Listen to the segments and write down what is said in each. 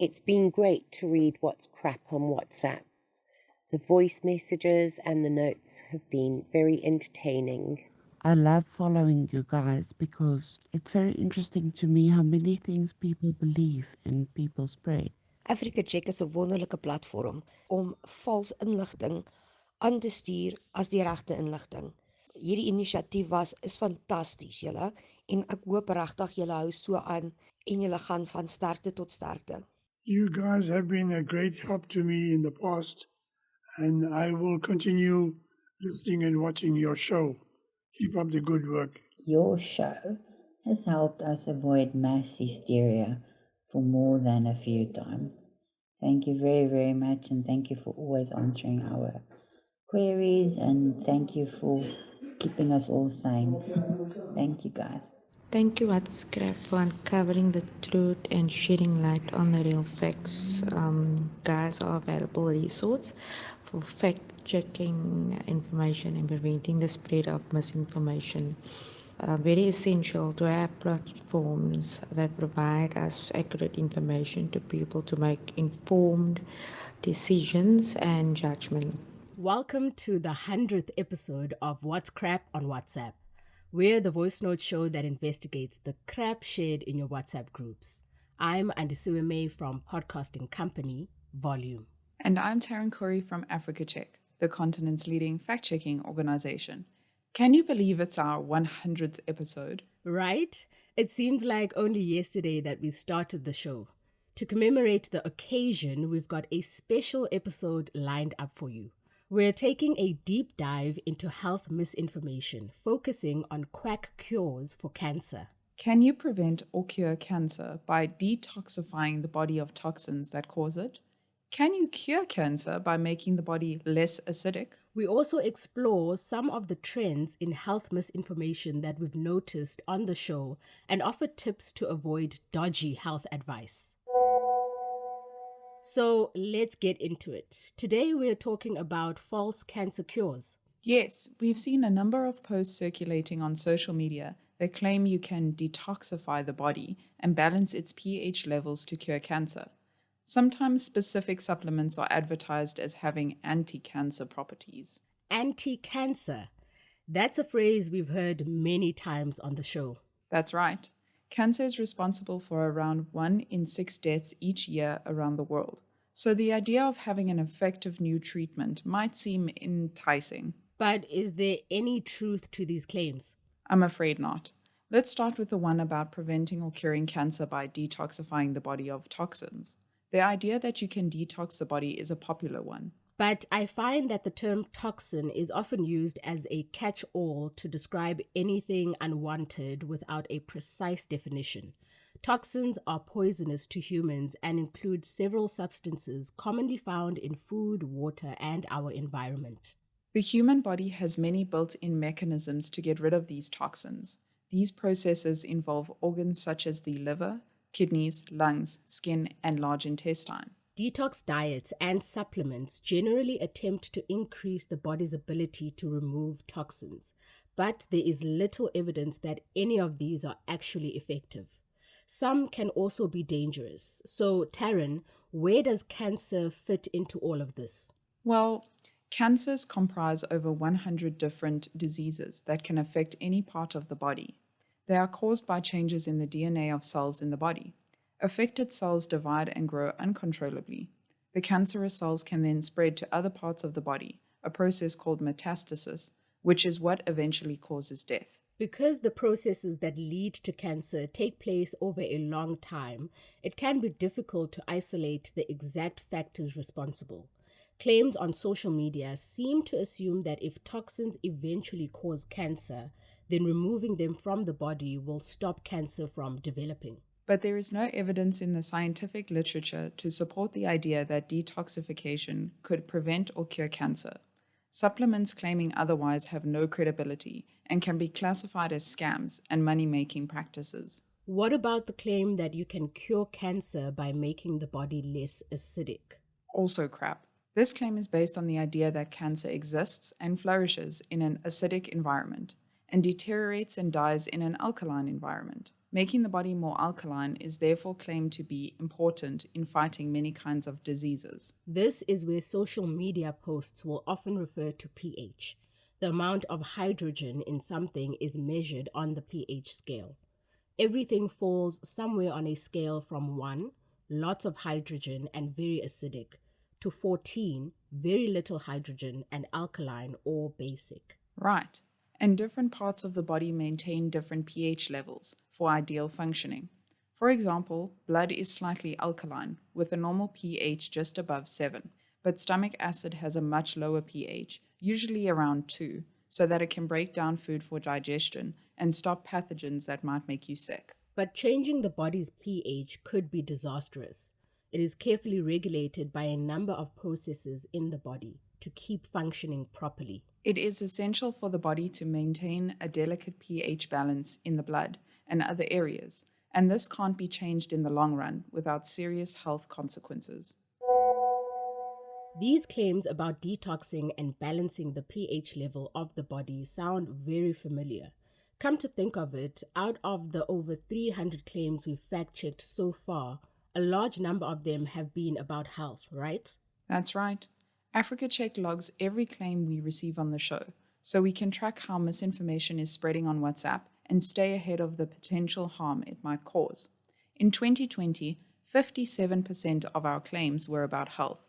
It's been great to read What's Crap on WhatsApp. The voice messages and the notes have been very entertaining. I love following you guys because it's very interesting to me how many things people believe and people spread. Africa Check is 'n wonderlike platform om vals inligting aan te stuur as die regte inligting. Hierdie inisiatief is fantasties, julle, en ek hoop regtig julle hou so aan en julle gaan van sterkte tot sterkte. You guys have been a great help to me in the past, and I will continue listening and watching your show. Keep up the good work. Your show has helped us avoid mass hysteria for more than a few times. Thank you very, very much, and thank you for always answering our queries, and thank you for keeping us all sane. Thank you, guys. Thank you, Watscrap, for uncovering the truth and shedding light on the real facts. Guys are available resource for fact-checking information and preventing the spread of misinformation. Very essential to have platforms that provide us accurate information to people to make informed decisions and judgment. Welcome to the 100th episode of What's Crap on WhatsApp. We're the voice note show that investigates the crap shared in your WhatsApp groups. I'm Andisiwe May from podcasting company Volume. And I'm Taryn Corey from Africa Check, the continent's leading fact-checking organization. Can you believe it's our 100th episode? Right? It seems like only yesterday that we started the show. To commemorate the occasion, we've got a special episode lined up for you. We're taking a deep dive into health misinformation, focusing on quack cures for cancer. Can you prevent or cure cancer by detoxifying the body of toxins that cause it? Can you cure cancer by making the body less acidic? We also explore some of the trends in health misinformation that we've noticed on the show and offer tips to avoid dodgy health advice. So let's get into it. Today we're talking about false cancer cures. Yes, we've seen a number of posts circulating on social media that claim you can detoxify the body and balance its pH levels to cure cancer. Sometimes specific supplements are advertised as having anti-cancer properties. Anti-cancer. That's a phrase we've heard many times on the show. That's right. Cancer is responsible for around 1 in 6 deaths each year around the world. So the idea of having an effective new treatment might seem enticing. But is there any truth to these claims? I'm afraid not. Let's start with the one about preventing or curing cancer by detoxifying the body of toxins. The idea that you can detox the body is a popular one. But I find that the term toxin is often used as a catch-all to describe anything unwanted without a precise definition. Toxins are poisonous to humans and include several substances commonly found in food, water, and our environment. The human body has many built-in mechanisms to get rid of these toxins. These processes involve organs such as the liver, kidneys, lungs, skin, and large intestine. Detox diets and supplements generally attempt to increase the body's ability to remove toxins, but there is little evidence that any of these are actually effective. Some can also be dangerous. So, Taryn, where does cancer fit into all of this? Well, cancers comprise over 100 different diseases that can affect any part of the body. They are caused by changes in the DNA of cells in the body. Affected cells divide and grow uncontrollably. The cancerous cells can then spread to other parts of the body, a process called metastasis, which is what eventually causes death. Because the processes that lead to cancer take place over a long time, it can be difficult to isolate the exact factors responsible. Claims on social media seem to assume that if toxins eventually cause cancer, then removing them from the body will stop cancer from developing. But there is no evidence in the scientific literature to support the idea that detoxification could prevent or cure cancer. Supplements claiming otherwise have no credibility and can be classified as scams and money-making practices. What about the claim that you can cure cancer by making the body less acidic? Also crap. This claim is based on the idea that cancer exists and flourishes in an acidic environment and deteriorates and dies in an alkaline environment. Making the body more alkaline is therefore claimed to be important in fighting many kinds of diseases. This is where social media posts will often refer to pH. The amount of hydrogen in something is measured on the pH scale. Everything falls somewhere on a scale from 1, lots of hydrogen and very acidic, to 14, very little hydrogen and alkaline or basic. Right. And different parts of the body maintain different pH levels for ideal functioning. For example, blood is slightly alkaline, with a normal pH just above 7, but stomach acid has a much lower pH, usually around 2, so that it can break down food for digestion and stop pathogens that might make you sick. But changing the body's pH could be disastrous. It is carefully regulated by a number of processes in the body to keep functioning properly. It is essential for the body to maintain a delicate pH balance in the blood and other areas, and this can't be changed in the long run without serious health consequences. These claims about detoxing and balancing the pH level of the body sound very familiar. Come to think of it, out of the over 300 claims we've fact-checked so far, a large number of them have been about health, right? That's right. Africa Check logs every claim we receive on the show, so we can track how misinformation is spreading on WhatsApp and stay ahead of the potential harm it might cause. In 2020, 57% of our claims were about health,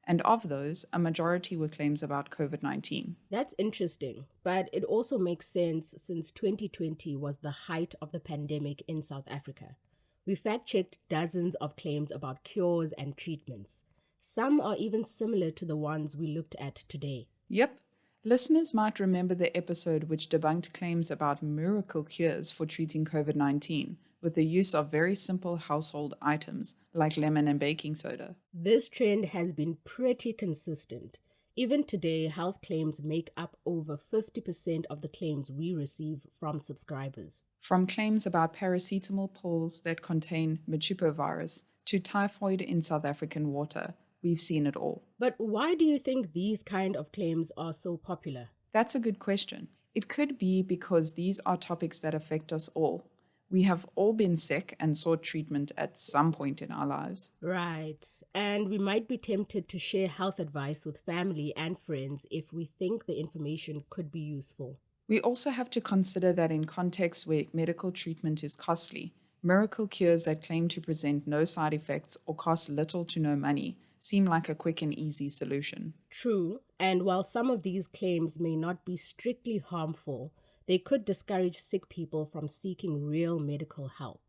and of those, a majority were claims about COVID-19. That's interesting, but it also makes sense since 2020 was the height of the pandemic in South Africa. We fact-checked dozens of claims about cures and treatments. Some are even similar to the ones we looked at today. Yep. Listeners might remember the episode which debunked claims about miracle cures for treating COVID-19 with the use of very simple household items like lemon and baking soda. This trend has been pretty consistent. Even today, health claims make up over 50% of the claims we receive from subscribers. From claims about paracetamol pills that contain virus to typhoid in South African water, we've seen it all. But why do you think these kind of claims are so popular? That's a good question. It could be because these are topics that affect us all. We have all been sick and sought treatment at some point in our lives. Right. And we might be tempted to share health advice with family and friends if we think the information could be useful. We also have to consider that in contexts where medical treatment is costly, miracle cures that claim to present no side effects or cost little to no money seem like a quick and easy solution. True, and while some of these claims may not be strictly harmful, they could discourage sick people from seeking real medical help.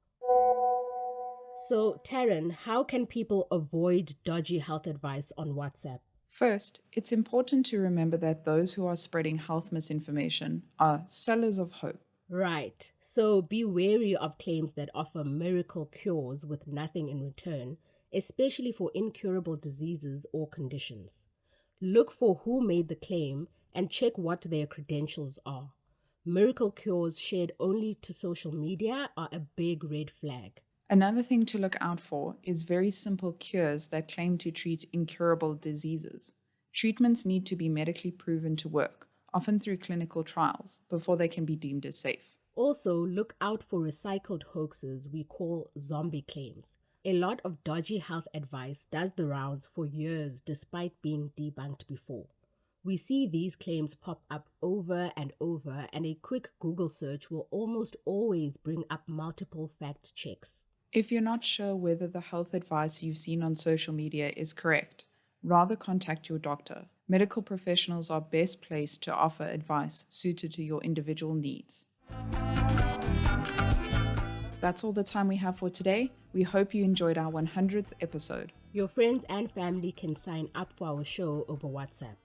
So, Taryn, how can people avoid dodgy health advice on WhatsApp? First, it's important to remember that those who are spreading health misinformation are sellers of hope. Right, so be wary of claims that offer miracle cures with nothing in return, especially for incurable diseases or conditions. Look for who made the claim and check what their credentials are. Miracle cures shared only to social media are a big red flag. Another thing to look out for is very simple cures that claim to treat incurable diseases. Treatments need to be medically proven to work, often through clinical trials, before they can be deemed as safe. Also, look out for recycled hoaxes we call zombie claims. A lot of dodgy health advice does the rounds for years despite being debunked before. We see these claims pop up over and over, and a quick Google search will almost always bring up multiple fact checks. If you're not sure whether the health advice you've seen on social media is correct, rather contact your doctor. Medical professionals are best placed to offer advice suited to your individual needs. That's all the time we have for today. We hope you enjoyed our 100th episode. Your friends and family can sign up for our show over WhatsApp.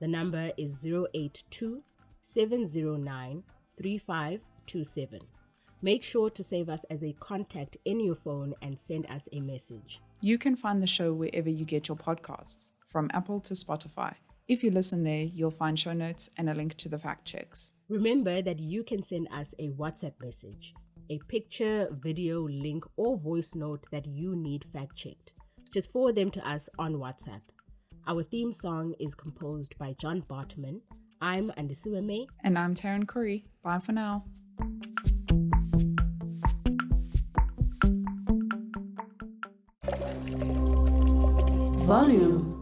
The number is 082 709 3527. Make sure to save us as a contact in your phone and send us a message. You can find the show wherever you get your podcasts, from Apple to Spotify. If you listen there, you'll find show notes and a link to the fact checks. Remember that you can send us a WhatsApp message, a picture, video, link, or voice note that you need fact checked. Just forward them to us on WhatsApp. Our theme song is composed by John Bartman. I'm Andisueme. And I'm Taryn Curry. Bye for now. volume.